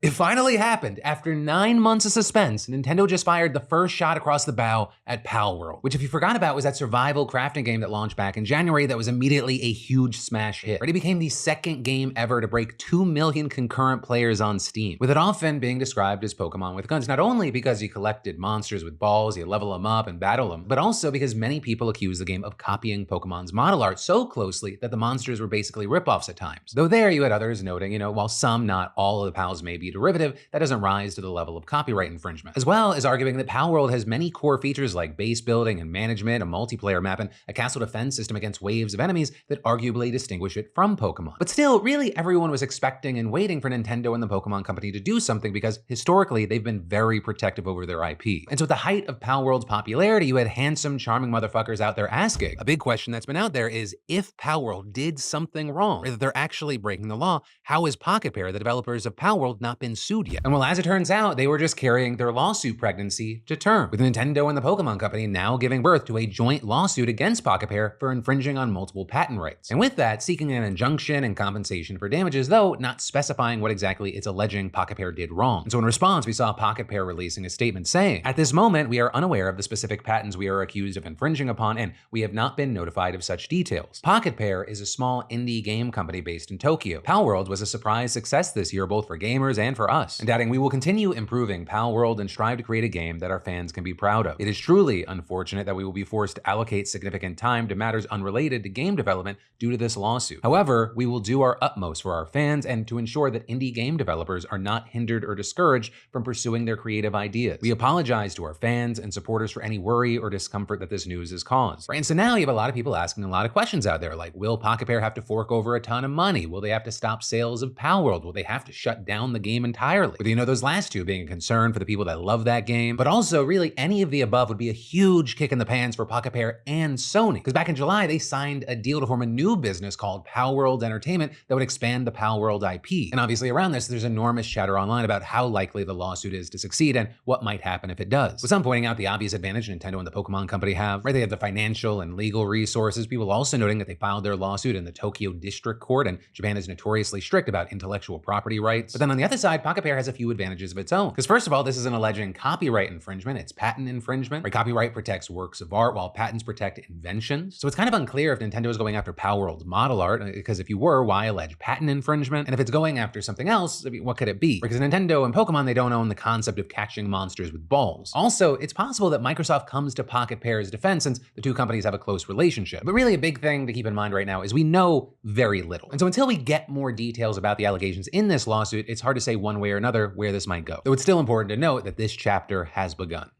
It finally happened. After 9 months of suspense, Nintendo just fired the first shot across the bow at Palworld, which if you forgot about was that survival crafting game that launched back in January that was immediately a huge smash hit. It became the second game ever to break 2 million concurrent players on Steam, with it often being described as Pokemon with guns, not only because you collected monsters with balls, you level them up and battle them, but also because many people accuse the game of copying Pokemon's model art so closely that the monsters were basically ripoffs at times. Though there you had others noting, while some, not all of the PALs may be derivative, that doesn't rise to the level of copyright infringement. As well as arguing that Palworld has many core features like base building and management, a multiplayer map, and a castle defense system against waves of enemies that arguably distinguish it from Pokemon. But still, really everyone was expecting and waiting for Nintendo and the Pokemon Company to do something because historically they've been very protective over their IP. And so at the height of Palworld's popularity, you had handsome, charming motherfuckers out there asking. A big question that's been out there is, if Palworld did something wrong, or that they're actually breaking the law, how is Pocket Pair, the developers of Palworld, not been sued yet? And well, as it turns out, they were just carrying their lawsuit pregnancy to term, with Nintendo and the Pokemon Company now giving birth to a joint lawsuit against Pocket Pair for infringing on multiple patent rights. And with that, seeking an injunction and compensation for damages, though not specifying what exactly it's alleging Pocket Pair did wrong. And so in response, we saw Pocket Pair releasing a statement saying, "At this moment, we are unaware of the specific patents we are accused of infringing upon, and we have not been notified of such details. Pocket Pair is a small indie game company based in Tokyo. Palworld was a surprise success this year, both for gamers and for us." And adding, "We will continue improving Palworld and strive to create a game that our fans can be proud of. It is truly unfortunate that we will be forced to allocate significant time to matters unrelated to game development due to this lawsuit. However, we will do our utmost for our fans and to ensure that indie game developers are not hindered or discouraged from pursuing their creative ideas. We apologize to our fans and supporters for any worry or discomfort that this news has caused." Right? And so now you have a lot of people asking a lot of questions out there, like, will Pocket Pair have to fork over a ton of money? Will they have to stop sales of Palworld? Will they have to shut down the game entirely? With, those last two being a concern for the people that love that game, but also really any of the above would be a huge kick in the pants for Pocket Pair and Sony. Because back in July, they signed a deal to form a new business called Palworld Entertainment that would expand the Palworld IP. And obviously around this, there's enormous chatter online about how likely the lawsuit is to succeed and what might happen if it does. With some pointing out the obvious advantage Nintendo and the Pokemon Company have, right? They have the financial and legal resources. People also noting that they filed their lawsuit in the Tokyo District Court, and Japan is notoriously strict about intellectual property rights. But then on the other side, Pocket Pair has a few advantages of its own. Because first of all, this isn't alleging copyright infringement, it's patent infringement. Right? Copyright protects works of art while patents protect inventions. So it's kind of unclear if Nintendo is going after Palworld's model art, because if you were, why allege patent infringement? And if it's going after something else, what could it be? Because Nintendo and Pokemon, they don't own the concept of catching monsters with balls. Also, it's possible that Microsoft comes to Pocket Pair's defense since the two companies have a close relationship. But really a big thing to keep in mind right now is we know very little. And so until we get more details about the allegations in this lawsuit, it's hard to say one way or another where this might go. Though it's still important to note that this chapter has begun.